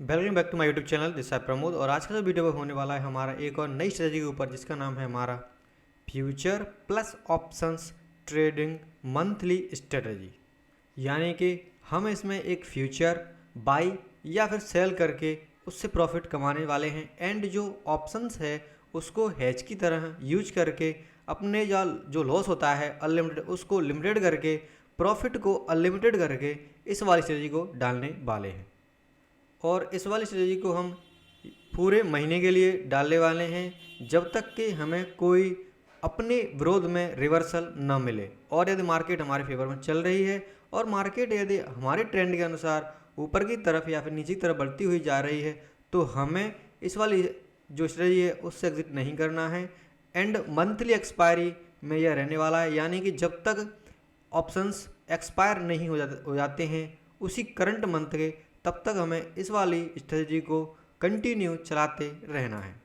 Welcome back to my YouTube channel. This है प्रमोद और आज का जो वीडियो होने वाला है हमारा एक और नई स्ट्रेटजी के ऊपर, जिसका नाम है हमारा future plus options trading monthly strategy. यानी कि हम इसमें एक फ्यूचर बाई या फिर सेल करके उससे प्रॉफिट कमाने वाले हैं, एंड जो ऑप्शंस है उसको हेज की तरह यूज करके अपने जो लॉस होता है अनलिमिटेड, उसको लिमिटेड करके प्रॉफिट को अनलिमिटेड करके इस वाली स्ट्रेटजी को डालने वाले हैं। और इस वाली स्ट्रेटजी को हम पूरे महीने के लिए डालने वाले हैं, जब तक कि हमें कोई अपने विरोध में रिवर्सल न मिले। और यदि मार्केट हमारे फेवर में चल रही है और मार्केट यदि हमारे ट्रेंड के अनुसार ऊपर की तरफ या फिर नीचे की तरफ बढ़ती हुई जा रही है, तो हमें इस वाली जो स्ट्रेटजी है उससे एग्जिट नहीं करना है। एंड मंथली एक्सपायरी में यह रहने वाला है, यानी कि जब तक ऑप्शंस एक्सपायर नहीं हो जाते हैं उसी करंट मंथ के, तब तक हमें इस वाली स्ट्रेटजी को कंटिन्यू चलाते रहना है।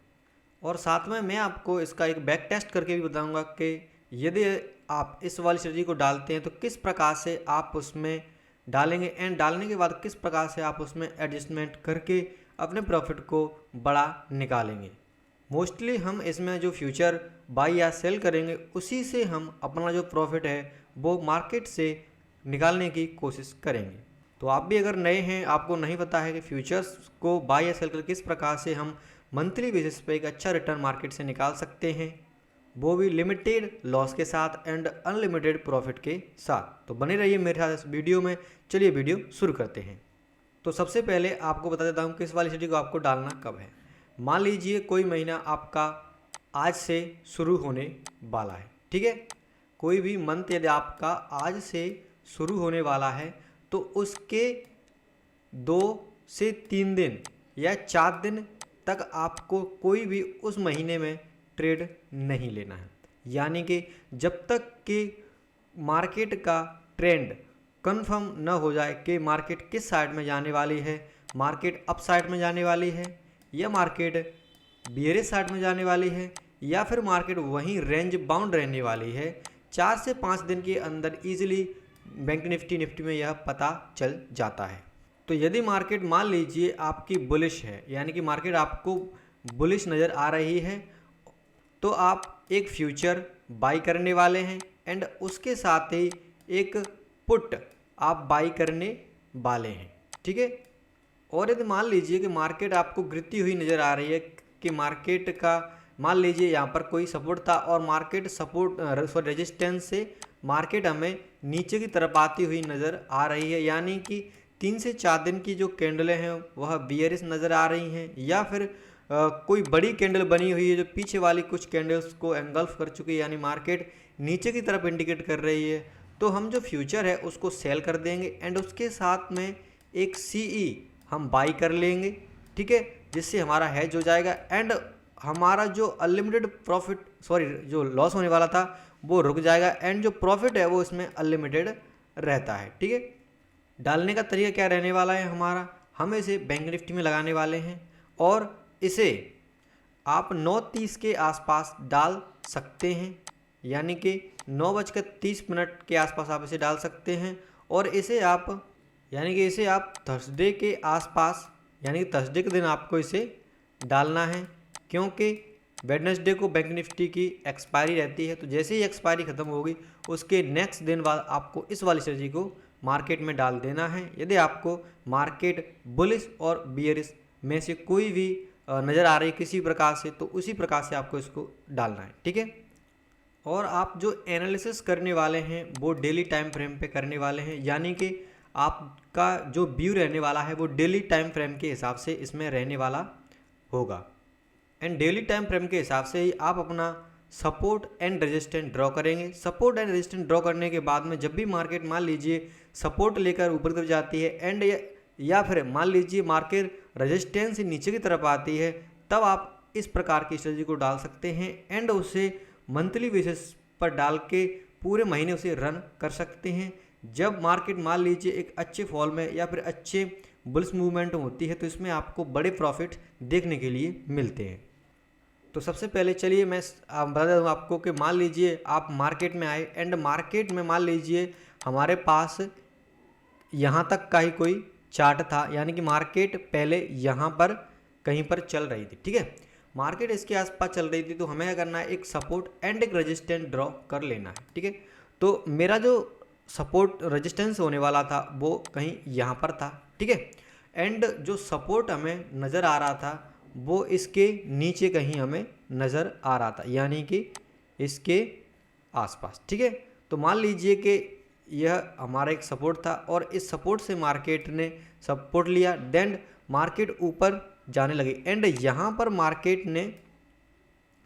और साथ में मैं आपको इसका एक बैक टेस्ट करके भी बताऊंगा कि यदि आप इस वाली स्ट्रेटजी को डालते हैं तो किस प्रकार से आप उसमें डालेंगे, एंड डालने के बाद किस प्रकार से आप उसमें एडजस्टमेंट करके अपने प्रॉफिट को बड़ा निकालेंगे। मोस्टली हम इसमें जो फ्यूचर बाई या सेल करेंगे उसी से हम अपना जो प्रॉफिट है वो मार्केट से निकालने की कोशिश करेंगे। तो आप भी अगर नए हैं, आपको नहीं पता है कि फ्यूचर्स को बाय या सेल कर किस प्रकार से हम मंथली बेसिस पे एक अच्छा रिटर्न मार्केट से निकाल सकते हैं, वो भी लिमिटेड लॉस के साथ एंड अनलिमिटेड प्रॉफिट के साथ, तो बने रहिए मेरे साथ इस वीडियो में। चलिए वीडियो शुरू करते हैं। तो सबसे पहले आपको बता देता हूँ कि इस वाली स्ट्रेटजी को आपको डालना कब है। मान लीजिए कोई महीना आपका आज से शुरू होने वाला है, ठीक है। कोई भी मंथ यदि आपका आज से शुरू होने वाला है तो उसके 2 से 3 दिन या 4 दिन तक आपको कोई भी उस महीने में ट्रेड नहीं लेना है। यानी कि जब तक कि मार्केट का ट्रेंड कंफर्म न हो जाए कि मार्केट किस साइड में जाने वाली है, मार्केट अप साइड में जाने वाली है या मार्केट बियरिश साइड में जाने वाली है या फिर मार्केट वहीं रेंज बाउंड रहने वाली है, 4 से 5 दिन के अंदर ईजिली बैंक निफ्टी में यह पता चल जाता है। तो यदि मार्केट मान लीजिए आपकी बुलिश है, यानी कि मार्केट आपको बुलिश नज़र आ रही है, तो आप एक फ्यूचर बाई करने वाले हैं एंड उसके साथ ही एक पुट आप बाई करने वाले हैं, ठीक है। और यदि मान लीजिए कि मार्केट आपको गिरती हुई नज़र आ रही है, कि मार्केट का मान लीजिए यहाँ पर कोई सपोर्ट था और मार्केट सपोर्ट रेजिस्टेंस से मार्केट हमें नीचे की तरफ आती हुई नज़र आ रही है, यानी कि 3 से 4 दिन की जो कैंडलें हैं वह बियरिश नज़र आ रही हैं, या फिर कोई बड़ी कैंडल बनी हुई है जो पीछे वाली कुछ कैंडल्स को एंगल्फ कर चुकी है, यानी मार्केट नीचे की तरफ इंडिकेट कर रही है, तो हम जो फ्यूचर है उसको सेल कर देंगे एंड उसके साथ में एक सीई हम बाई कर लेंगे, ठीक है, जिससे हमारा हेज हो जाएगा एंड हमारा जो अनलिमिटेड प्रॉफिट जो लॉस होने वाला था वो रुक जाएगा एंड जो प्रॉफिट है वो इसमें अनलिमिटेड रहता है, ठीक है। डालने का तरीका क्या रहने वाला है हमारा, हम इसे बैंक निफ्टी में लगाने वाले हैं और इसे आप 9:30 के आसपास डाल सकते हैं, यानी कि 9:30 के आसपास आप इसे डाल सकते हैं। और इसे आप थर्सडे के आसपास, यानी कि थर्सडे के दिन आपको इसे डालना है, क्योंकि वेडनेसडे को बैंक निफ्टी की एक्सपायरी रहती है। तो जैसे ही एक्सपायरी ख़त्म होगी उसके नेक्स्ट दिन बाद आपको इस वाली स्ट्रेटजी को मार्केट में डाल देना है, यदि आपको मार्केट बुलिश और बियरिश में से कोई भी नज़र आ रही किसी प्रकार से, तो उसी प्रकार से आपको इसको डालना है, ठीक है। और आप जो एनालिसिस करने वाले हैं वो डेली टाइम फ्रेम पे करने वाले हैं, यानी कि आपका जो व्यू रहने वाला है वो डेली टाइम फ्रेम के हिसाब से इसमें रहने वाला होगा। एंड डेली टाइम फ्रेम के हिसाब से ही आप अपना सपोर्ट एंड रेजिस्टेंस ड्रॉ करेंगे। सपोर्ट एंड रेजिस्टेंस ड्रॉ करने के बाद में जब भी मार्केट मान लीजिए सपोर्ट लेकर ऊपर की तरफ जाती है एंड या फिर मान लीजिए मार्केट रेजिस्टेंस से नीचे की तरफ आती है, तब आप इस प्रकार की स्ट्रेटजी को डाल सकते हैं एंड उसे मंथली बेसिस पर डाल के पूरे महीने उसे रन कर सकते हैं। जब मार्केट मान लीजिए एक अच्छे फॉल में या फिर अच्छे बुल्स मूवमेंट होती है तो इसमें आपको बड़े प्रॉफिट देखने के लिए मिलते हैं। तो सबसे पहले चलिए मैं बता दूँ आपको कि मान लीजिए आप मार्केट में आए एंड मार्केट में मान लीजिए हमारे पास यहाँ तक का ही कोई चार्ट था, यानी कि मार्केट पहले यहाँ पर कहीं पर चल रही थी, ठीक है, मार्केट इसके आसपास चल रही थी, तो हमें क्या करना है, एक सपोर्ट एंड एक रेजिस्टेंस ड्रॉ कर लेना है, ठीक है। तो मेरा जो सपोर्ट रेजिस्टेंस होने वाला था वो कहीं यहाँ पर था, ठीक है, एंड जो सपोर्ट हमें नज़र आ रहा था वो इसके नीचे कहीं हमें नज़र आ रहा था, यानी कि इसके आसपास, ठीक है। तो मान लीजिए कि यह हमारा एक सपोर्ट था और इस सपोर्ट से मार्केट ने सपोर्ट लिया, देन मार्केट ऊपर जाने लगी एंड यहाँ पर मार्केट ने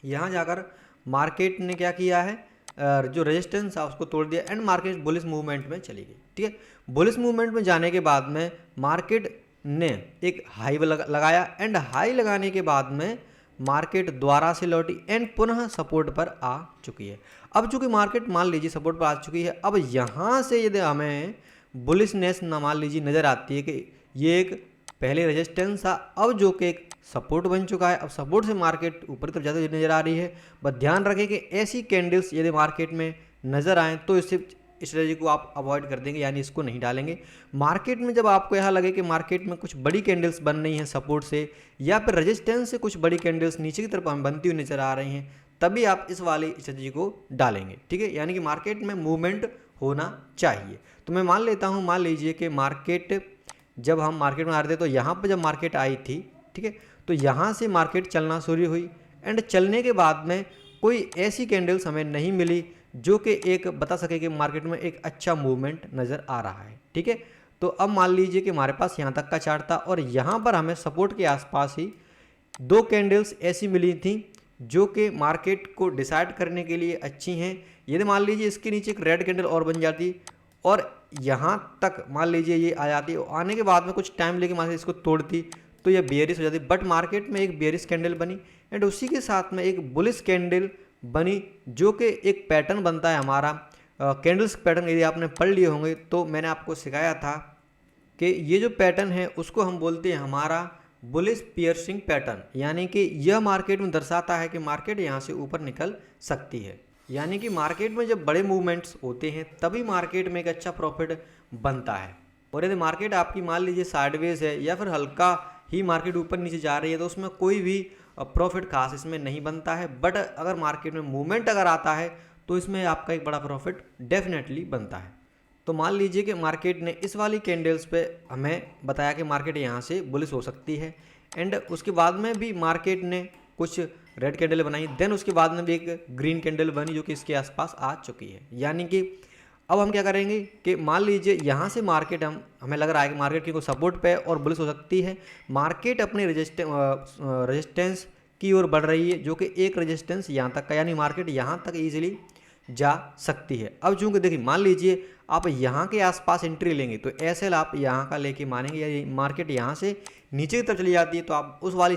यहाँ जाकर मार्केट ने क्या किया है, जो रेजिस्टेंस था उसको तोड़ दिया एंड मार्केट बुलिश मूवमेंट में चली गई, ठीक है। बुलिश मूवमेंट में जाने के बाद में मार्केट ने एक हाई लगाया एंड हाई लगाने के बाद में मार्केट दोबारा से लौटी एंड पुनः सपोर्ट पर आ चुकी है। अब चूंकि मार्केट मान लीजिए सपोर्ट पर आ चुकी है, अब यहाँ से यदि हमें बुलिशनेस ना मान लीजिए नज़र आती है कि ये एक पहले रेजिस्टेंस था, अब जो कि एक सपोर्ट बन चुका है, अब सपोर्ट से मार्केट ऊपर तरफ जाते हुए नजर आ रही है। बस ध्यान रखें कि ऐसी कैंडल्स यदि मार्केट में नज़र आएँ तो इससे स्ट्रेटजी को आप अवॉइड कर देंगे, यानी इसको नहीं डालेंगे। मार्केट में जब आपको यहाँ लगे कि मार्केट में कुछ बड़ी कैंडल्स बन रही हैं सपोर्ट से या फिर रेजिस्टेंस से कुछ बड़ी कैंडल्स नीचे की तरफ हमें बनती हुई नजर आ रही हैं, तभी आप इस वाली स्ट्रेटजी को डालेंगे, ठीक है, यानी कि मार्केट में मूवमेंट होना चाहिए। तो मैं मान लेता हूँ, मान लीजिए कि मार्केट जब हम मार्केट में आ रहे थे तो यहाँ पर जब मार्केट आई थी, ठीक है, तो यहाँ से मार्केट चलना शुरू हुई एंड चलने के बाद में कोई ऐसी कैंडल्स हमें नहीं मिली जो कि एक बता सके कि मार्केट में एक अच्छा मूवमेंट नज़र आ रहा है, ठीक है। तो अब मान लीजिए कि हमारे पास यहाँ तक का चार्ट था और यहाँ पर हमें सपोर्ट के आसपास ही दो कैंडल्स ऐसी मिली थी जो कि मार्केट को डिसाइड करने के लिए अच्छी हैं। यदि मान लीजिए इसके नीचे एक रेड कैंडल और बन जाती और यहाँ तक मान लीजिए ये आ जाती, आने के बाद में कुछ टाइम लेके मार्केट इसको तोड़ती तो ये बेयरिश हो जाती, बट मार्केट में एक बेयरिश कैंडल बनी एंड उसी के साथ में एक बुलिश कैंडल बनी जो कि एक पैटर्न बनता है हमारा कैंडल्स पैटर्न। यदि आपने पढ़ लिए होंगे तो मैंने आपको सिखाया था कि ये जो पैटर्न है उसको हम बोलते हैं हमारा बुलिश पियर्सिंग पैटर्न, यानी कि यह मार्केट में दर्शाता है कि मार्केट यहाँ से ऊपर निकल सकती है, यानी कि मार्केट में जब बड़े मूवमेंट्स होते हैं तभी मार्केट में एक अच्छा प्रॉफिट बनता है। और यदि मार्केट आपकी मान लीजिए साइडवेज है या फिर हल्का ही मार्केट ऊपर नीचे जा रही है तो उसमें कोई भी प्रॉफिट खास इसमें नहीं बनता है, बट अगर मार्केट में मूवमेंट अगर आता है तो इसमें आपका एक बड़ा प्रॉफिट डेफिनेटली बनता है। तो मान लीजिए कि मार्केट ने इस वाली कैंडल्स पे हमें बताया कि मार्केट यहाँ से बुलिश हो सकती है एंड उसके बाद में भी मार्केट ने कुछ रेड कैंडल बनाई, देन उसके बाद में भी एक ग्रीन कैंडल बनी जो कि इसके आसपास आ चुकी है। यानी कि अब हम क्या करेंगे कि मान लीजिए यहाँ से मार्केट हमें लग रहा है कि मार्केट की कोई सपोर्ट पे और बुलिश हो सकती है, मार्केट अपनी रेजिस्टेंस की ओर बढ़ रही है जो कि एक रेजिस्टेंस यहाँ तक का, यानी मार्केट यहाँ तक ईजिली जा सकती है। अब चूँकि देखिए मान लीजिए आप यहाँ के आसपास एंट्री लेंगे तो एसएल आप यहाँ का लेके मानेंगे, या मार्केट यहाँ से नीचे की तरफ चली जाती है तो आप उस वाली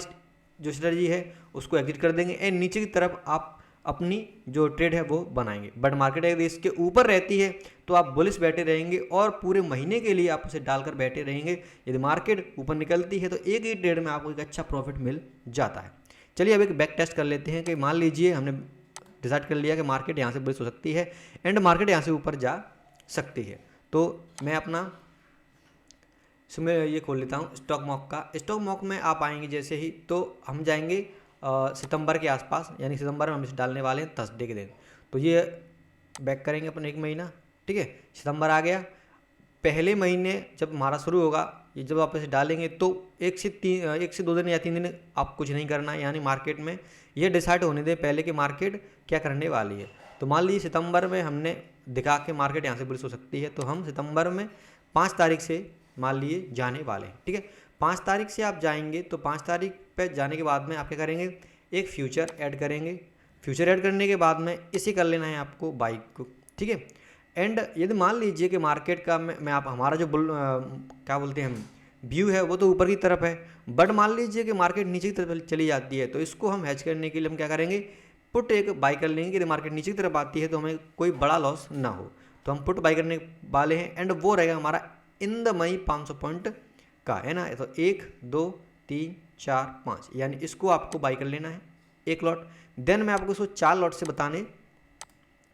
जो स्ट्रेटजी है उसको एग्जिट कर देंगे एंड नीचे की तरफ आप अपनी जो ट्रेड है वो बनाएंगे। बट मार्केट अगर इसके ऊपर रहती है तो आप बुलिश बैठे रहेंगे और पूरे महीने के लिए आप उसे डालकर बैठे रहेंगे। यदि मार्केट ऊपर निकलती है तो एक ही ट्रेड में आपको एक अच्छा प्रॉफिट मिल जाता है। चलिए अब एक बैक टेस्ट कर लेते हैं कि मान लीजिए हमने डिसाइड कर लिया कि मार्केट यहाँ से बुलिश हो सकती है एंड मार्केट यहाँ से ऊपर जा सकती है। तो मैं अपना इसमें ये खोल लेता हूँ स्टॉक मॉक का। स्टॉक मॉक में आप आएंगे जैसे ही तो हम जाएंगे सितंबर के आसपास, यानी सितंबर में हम इसे डालने वाले हैं थर्सडे के दिन। तो ये बैक करेंगे अपन एक महीना, ठीक है, सितंबर आ गया। पहले महीने जब हमारा शुरू होगा ये जब आप इसे डालेंगे तो 1 से 2 दिन या 3 दिन आप कुछ नहीं करना है, यानी मार्केट में ये डिसाइड होने दें पहले कि मार्केट क्या करने वाली है। तो मान लीजिए सितंबर में हमने दिखा के मार्केट यहाँ से बुलिश हो सकती है तो हम सितंबर में 5 तारीख से मान लिए जाने वाले हैं, ठीक है। 5 तारीख से आप जाएंगे तो 5 तारीख पे जाने के बाद में आप क्या करेंगे, एक फ्यूचर ऐड करेंगे। फ्यूचर ऐड करने के बाद में इसे कर लेना है आपको बाइक को, ठीक है। एंड यदि मान लीजिए कि मार्केट का मैं आप हमारा जो क्या बोलते हैं हम व्यू है वो तो ऊपर की तरफ है, बट मान लीजिए कि मार्केट नीचे की तरफ चली जाती है तो इसको हम हैच करने के लिए हम क्या करेंगे, पुट एक बाई कर लेंगे कि यदि मार्केट नीचे की तरफ आती है तो हमें कोई बड़ा लॉस ना हो, तो हम पुट बाई करने वाले हैं एंड वो रहेगा हमारा इन द मनी 500 पॉइंट का, है ना। तो 1 2 3 4 5 यानी इसको आपको बाई कर लेना है एक लॉट। देन मैं आपको इसको 4 लॉट से बताने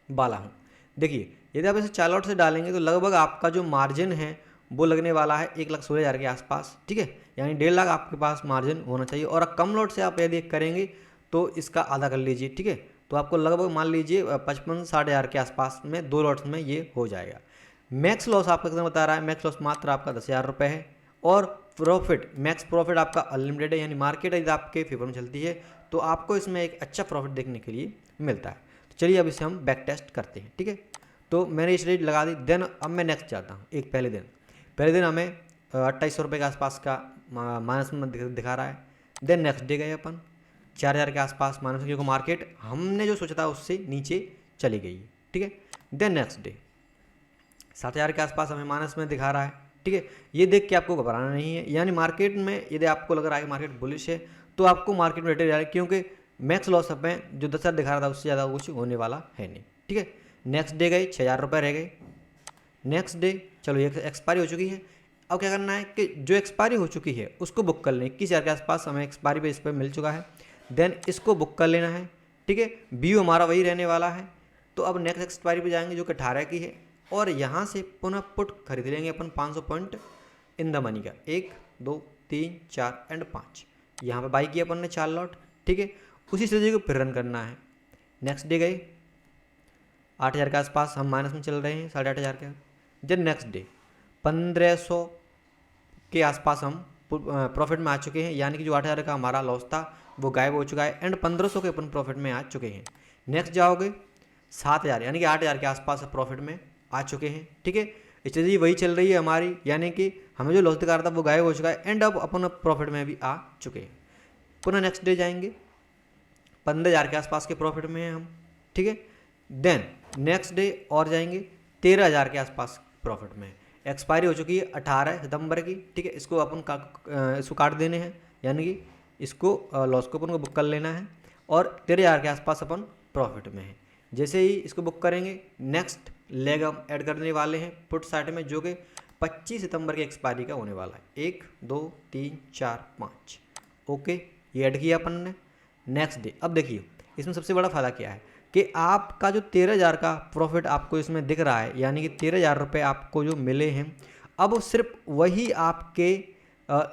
वाला हूँ। देखिए यदि आप इसे 4 लॉट से डालेंगे तो लगभग आपका जो मार्जिन है वो लगने वाला है 1,16,000 के आसपास, ठीक है। यानी 1.5 लाख आपके पास मार्जिन होना चाहिए। और कम लॉट से आप यदि करेंगे तो इसका आधा कर लीजिए, ठीक है। तो आपको लगभग मान लीजिए 55-60,000 के आसपास में 2 लॉट्स में ये हो जाएगा। मैक्स लॉस आपका कितना बता रहा है, मैक्स लॉस मात्र आपका 10,000 रुपये है। और प्रॉफिट, मैक्स प्रॉफिट आपका अनलिमिटेड है, यानी मार्केट यदि आपके फेवर में चलती है तो आपको इसमें एक अच्छा प्रॉफिट देखने के लिए मिलता है। तो चलिए अब इसे हम बैक टेस्ट करते हैं, ठीक है। तो मैंने इस रेट लगा दी। देन अब मैं नेक्स्ट जाता हूँ। एक पहले दिन हमें 2800 रुपये के आसपास का माइनस में दिखा रहा है। देन नेक्स्ट डे गए अपन 4,000 के आसपास माइनस, क्योंकि मार्केट हमने जो सोचा था उससे नीचे चली गई, ठीक है। देन नेक्स्ट डे 7,000 के आसपास हमें माइनस में दिखा रहा है, ठीक है। ये देख के आपको घबराना नहीं है, यानी मार्केट में यदि आपको लग रहा है कि मार्केट बुलिश है तो आपको मार्केट में रिटेल जाए, क्योंकि मैक्स लॉस हमें जो 10,000 दिखा रहा था उससे ज़्यादा कुछ होने वाला है नहीं, ठीक है। नेक्स्ट डे गए 6,000 रुपये रह गए। नेक्स्ट डे चलो ये एक्सपायरी हो चुकी है। अब क्या करना है कि जो एक्सपायरी हो चुकी है उसको बुक कर लें। 21,000 के आसपास हमें एक्सपायरी पे इस पर मिल चुका है। देन इसको बुक कर लेना है, ठीक है। व्यू हमारा वही रहने वाला है। तो अब नेक्स्ट एक्सपायरी पे जाएंगे जो कि 18 की है, और यहाँ से पुनः पुट खरीद लेंगे अपन 500 पॉइंट इन द मनी का। 1 2 3 4 एंड 5 यहाँ पे बाई किया अपन ने 4 लॉट, ठीक है। उसी स्ट्रेटजी को फिर रन करना है। नेक्स्ट डे गए 8,000 के आसपास हम माइनस में चल रहे हैं, 8,500 के। जब नेक्स्ट डे 1,500 के आसपास हम प्रॉफिट में आ चुके हैं, यानी कि जो 8,000 का हमारा लॉस था वो गायब हो चुका है एंड 1,500 के अपन प्रॉफिट में आ चुके हैं। नेक्स्ट जाओगे 7,000, यानी कि 8,000 के आसपास प्रॉफिट में आ चुके हैं, ठीक है। स्ट्रेटजी वही चल रही है हमारी, यानी कि हमें जो लॉस दिखा रहा था वो गायब हो चुका है एंड अब अपन प्रॉफिट में भी आ चुके हैं। पुनः नेक्स्ट डे जाएंगे 15,000 के आसपास के प्रॉफिट में हैं हम, ठीक है। देन नेक्स्ट डे और जाएंगे 13,000 के आसपास प्रॉफिट में। एक्सपायरी हो चुकी है 18 सितंबर की, ठीक है। इसको अपन इसको काट देने हैं, यानी कि इसको लॉस को अपन को बुक कर लेना है और 13,000 के आसपास अपन प्रॉफिट में है। जैसे ही इसको बुक करेंगे नेक्स्ट लेग हम ऐड करने वाले हैं पुट साइड में, जो कि 25 सितंबर की एक्सपायरी का होने वाला है। 1 2 3 4 5 ओके, ये ऐड किया अपन ने। नेक्स्ट डे अब देखिए इसमें सबसे बड़ा फ़ायदा क्या है कि आपका जो 13,000 का प्रॉफिट आपको इसमें दिख रहा है, यानी कि 13,000 रुपये आपको जो मिले हैं, अब सिर्फ वही आपके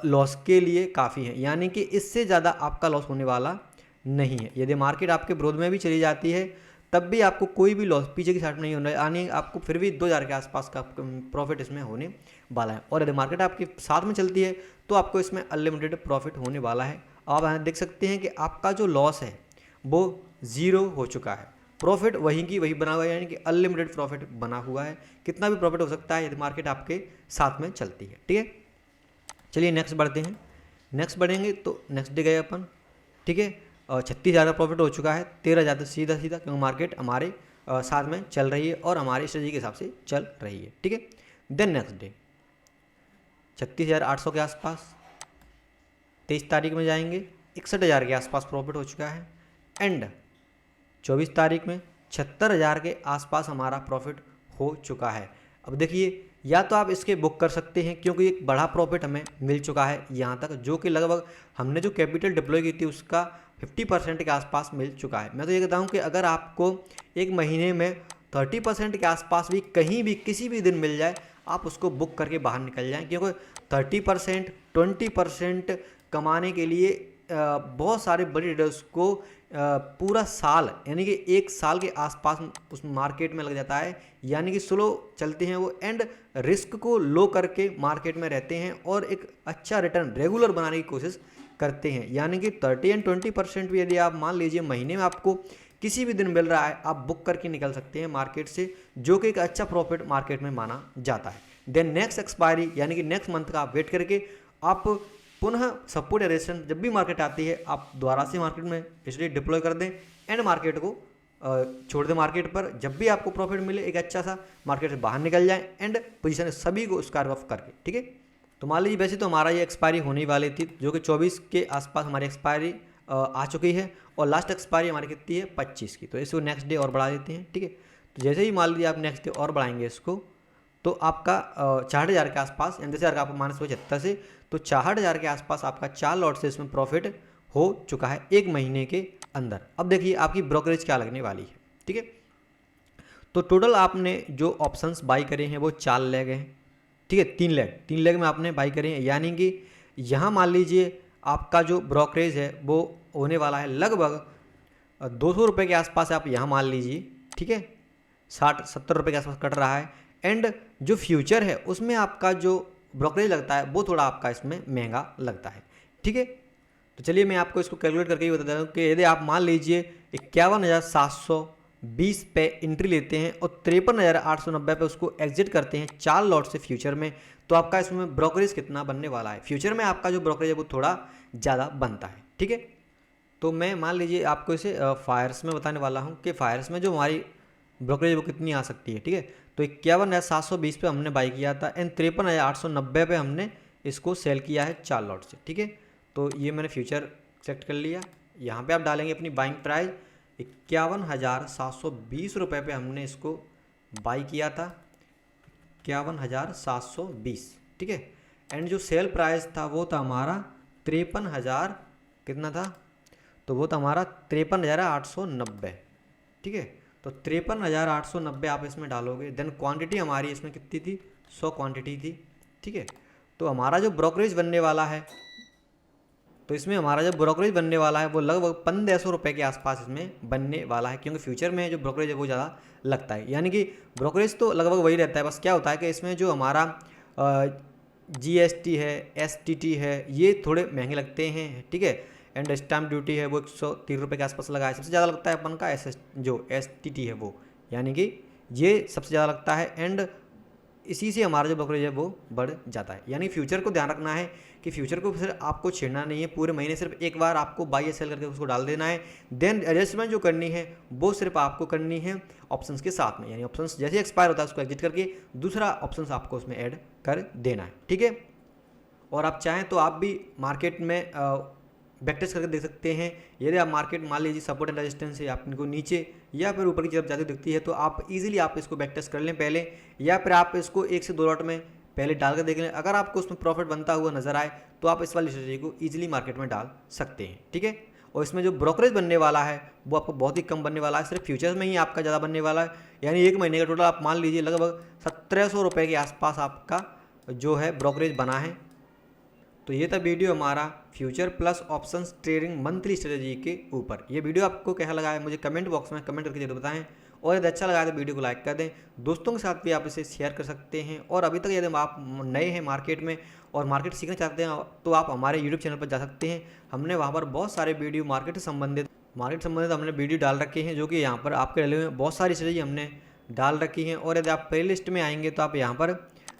लॉस के लिए काफ़ी है, यानी कि इससे ज़्यादा आपका लॉस होने वाला नहीं है। यदि मार्केट आपके विरोध में भी चली जाती है तब भी आपको कोई भी लॉस पीछे की साइड में नहीं होना है, यानी आपको फिर भी 2,000 के आसपास का प्रॉफिट इसमें होने वाला है। और यदि मार्केट आपके साथ में चलती है तो आपको इसमें अनलिमिटेड प्रॉफिट होने वाला है। आप यहाँ देख सकते हैं कि आपका जो लॉस है वो 0 हो चुका है, प्रॉफिट वहीं की वही बना हुआ है, यानी कि अनलिमिटेड प्रॉफिट बना हुआ है। कितना भी प्रॉफिट हो सकता है यदि मार्केट आपके साथ में चलती है, ठीक है। चलिए नेक्स्ट बढ़ते हैं। नेक्स्ट बढ़ेंगे तो नेक्स्ट डे गए अपन, ठीक है। 36,000 का प्रॉफिट हो चुका है, 13,000 सीधा क्योंकि मार्केट हमारे साथ में चल रही है और हमारी स्ट्रेटजी के हिसाब से चल रही है, ठीक है। देन नेक्स्ट डे 36,800 के आसपास 23 तारीख में जाएंगे 61,000 के आसपास प्रॉफिट हो चुका है एंड 24 तारीख में 76,000 के आसपास हमारा प्रॉफिट हो चुका है। अब देखिए या तो आप इसके बुक कर सकते हैं क्योंकि एक बड़ा प्रॉफिट हमें मिल चुका है यहाँ तक, जो कि लगभग हमने जो कैपिटल डिप्लॉय की थी उसका 50% के आसपास मिल चुका है। मैं तो ये कहता हूँ कि अगर आपको एक महीने में 30% के आसपास भी कहीं भी किसी भी दिन मिल जाए आप उसको बुक करके बाहर निकल जाएं, क्योंकि 30% 20% कमाने के लिए बहुत सारे बड़े ट्रेडर्स को पूरा साल यानी कि 1 साल के आसपास उस मार्केट में लग जाता है, यानी कि स्लो चलते हैं वो एंड रिस्क को लो करके मार्केट में रहते हैं और एक अच्छा रिटर्न रेगुलर बनाने की कोशिश करते हैं। यानी कि 30 एंड 20% भी यदि आप मान लीजिए महीने में आपको किसी भी दिन मिल रहा है आप बुक करके निकल सकते हैं मार्केट से, जो कि एक अच्छा प्रॉफिट मार्केट में माना जाता है। देन नेक्स्ट एक्सपायरी यानी कि नेक्स्ट मंथ का आप वेट करके आप पुनः सपोर्ट या रेजिस्टेंस जब भी मार्केट आती है आप दोबारा से मार्केट में इसलिए डिप्लॉय कर दें एंड मार्केट को छोड़ दें। मार्केट पर जब भी आपको प्रॉफिट मिले एक अच्छा सा मार्केट से बाहर निकल जाए एंड पोजीशन सभी को स्क्वायर ऑफ करके, ठीक है। तो मान लीजिए वैसे तो हमारा ये एक्सपायरी होने वाली थी जो कि 24 के आसपास हमारी एक्सपायरी आ चुकी है और लास्ट एक्सपायरी हमारी कितनी है 25 की, तो इसको नेक्स्ट डे और बढ़ा देते हैं, ठीक है। तो जैसे ही मान लीजिए आप नेक्स्ट डे और बढ़ाएंगे इसको तो आपका 64,000 के आसपास यानी 10,000 का आपको माइनस 75 से तो 64,000 के आसपास आपका 4 लॉट से इसमें प्रॉफिट हो चुका है 1 महीने के अंदर। अब देखिए आपकी ब्रोकरेज क्या लगने वाली है, ठीक है। तो टोटल आपने जो ऑप्शंस बाई करे हैं वो 4 ले गए हैं, ठीक है। 3 लेग में आपने बाई करी है, यानी कि यहाँ मान लीजिए आपका जो ब्रोकरेज है वो होने वाला है लगभग 200 रुपये के आसपास, आप यहाँ मान लीजिए, ठीक है। 60-70 रुपये के आसपास कट रहा है। एंड जो फ्यूचर है उसमें आपका जो ब्रोकरेज लगता है वो थोड़ा आपका इसमें महंगा लगता है, ठीक है। तो चलिए मैं आपको इसको कैलकुलेट करके ही बता देता हूँ कि यदि आप मान लीजिए 51,720 पे एंट्री लेते हैं और 53,890 पे उसको एग्जिट करते हैं 4 लॉट से फ्यूचर में, तो आपका इसमें ब्रोकरेज कितना बनने वाला है। फ्यूचर में आपका जो ब्रोकरेज है वो थोड़ा ज़्यादा बनता है, ठीक है। तो मैं मान लीजिए आपको इसे फायर्स में बताने वाला हूँ कि फायर्स में जो हमारी ब्रोकरेज वो कितनी आ सकती है, ठीक है। तो 51,720 पे हमने बाई किया था एंड 53,890 पे हमने इसको सेल किया है 4 लॉट से, ठीक है। तो ये मैंने फ्यूचर सेलेक्ट कर लिया। यहाँ पे आप डालेंगे अपनी बाइंग प्राइस 51,720 रुपये पे हमने इसको बाई किया था, 51,720, ठीक है। एंड जो सेल प्राइस था वो था हमारा 53,000, कितना था, तो वो था हमारा 53,890, ठीक है। तो 53,890 आप इसमें डालोगे। देन क्वांटिटी हमारी इसमें कितनी थी, 100 क्वांटिटी थी, ठीक है। तो हमारा जो ब्रोकरेज बनने वाला है, तो इसमें हमारा जो ब्रोकरेज बनने वाला है वो लगभग 1,500 रुपये के आसपास इसमें बनने वाला है, क्योंकि फ्यूचर में जो ब्रोकरेज है वो ज़्यादा लगता है। यानी कि ब्रोकरेज तो लगभग वही रहता है, बस क्या होता है कि इसमें जो हमारा GST है, STT है, ये थोड़े महंगे लगते हैं, ठीक है। एंड स्टैम्प ड्यूटी है वो 103 रुपये के आसपास लगा है। सबसे ज़्यादा लगता है अपन का जो STT है वो, यानी कि ये सबसे ज़्यादा लगता है। एंड इसी से हमारा जो ब्रोकरेज है वो बढ़ जाता है। यानी फ्यूचर को ध्यान रखना है कि फ्यूचर को सिर्फ आपको छेड़ना नहीं है, पूरे महीने सिर्फ एक बार आपको बाई या सेल करके उसको डाल देना है। देन एडजस्टमेंट जो करनी है वो सिर्फ आपको करनी है ऑप्शंस के साथ में, यानी ऑप्शंस जैसे एक्सपायर होता है उसको एग्जिट करके दूसरा ऑप्शंस आपको उसमें ऐड कर देना है, ठीक है। और आप चाहें तो आप भी मार्केट में बैकटेस्ट करके देख सकते हैं। यदि आप मार्केट मान लीजिए सपोर्ट एंड रेजिस्टेंस है आपको नीचे या फिर ऊपर की तरफ जाती दिखती है, तो आप इजीली आप इसको बैकटेस्ट कर लें पहले, या फिर आप इसको 1 से 2 लॉट में पहले डाल कर देख लें। अगर आपको उसमें प्रॉफिट बनता हुआ नजर आए तो आप इस वाली स्ट्रेटजी को ईजिली मार्केट में डाल सकते हैं, ठीक है। और इसमें जो ब्रोकरेज बनने वाला है वो आपको बहुत ही कम बनने वाला है, सिर्फ फ्यूचर्स में ही आपका ज़्यादा बनने वाला है। यानी एक महीने का टोटल आप मान लीजिए लगभग 1,700 रुपये के आसपास आपका जो है ब्रोकरेज बना है। तो ये था वीडियो हमारा future plus options trading monthly strategy के ऊपर। ये वीडियो आपको कैसा लगा है मुझे कमेंट बॉक्स में कमेंट करके जरूर बताएं, और यदि अच्छा लगा तो वीडियो को लाइक कर दें, दोस्तों के साथ भी आप इसे शेयर कर सकते हैं। और अभी तक यदि आप नए हैं मार्केट में और मार्केट सीखना चाहते हैं तो आप हमारे यूट्यूब चैनल पर जा सकते हैं। हमने वहाँ पर बहुत सारे वीडियो मार्केट से संबंधित हमने वीडियो डाल रखे हैं, जो कि यहाँ पर आपके डले हुए बहुत सारी स्ट्रेटजी हमने डाल रखी हैं। और यदि आप प्ले लिस्ट में आएंगे तो आप यहाँ पर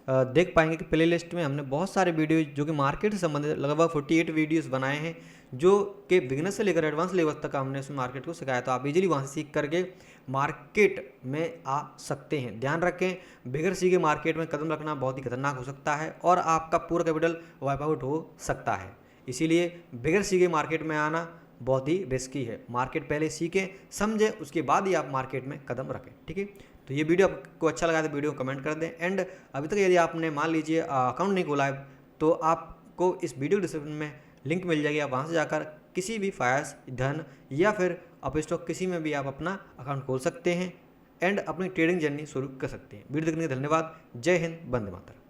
देख पाएंगे कि प्ले लिस्ट में हमने बहुत सारे वीडियो जो कि मार्केट से संबंधित लगभग 48 वीडियोस बनाए हैं, जो कि बिगिनर से लेकर एडवांस लेवल तक हमने उस मार्केट को सिखाया। तो आप इजीली वहाँ से सीख करके मार्केट में आ सकते हैं। ध्यान रखें, बिगर सीखे मार्केट में कदम रखना बहुत ही खतरनाक हो सकता है और आपका पूरा कैपिटल वाइप आउट हो सकता है। इसीलिए बिगर सीखे मार्केट में आना बहुत ही रिस्की है। मार्केट पहले सीखें, समझें, उसके बाद ही आप मार्केट में कदम रखें, ठीक है। तो ये वीडियो आपको अच्छा लगा तो वीडियो को कमेंट कर दें। एंड अभी तक यदि आपने मान लीजिए अकाउंट नहीं खोला है तो आपको इस वीडियो डिस्क्रिप्शन में लिंक मिल जाएगी, आप वहाँ से जाकर किसी भी फायर्स, धन या फिर अपस्टॉक किसी में भी आप अपना अकाउंट खोल सकते हैं एंड अपनी ट्रेडिंग जर्नी शुरू कर सकते हैं। वीडियो देखने के लिए धन्यवाद। जय हिंद, वंदे मातरम।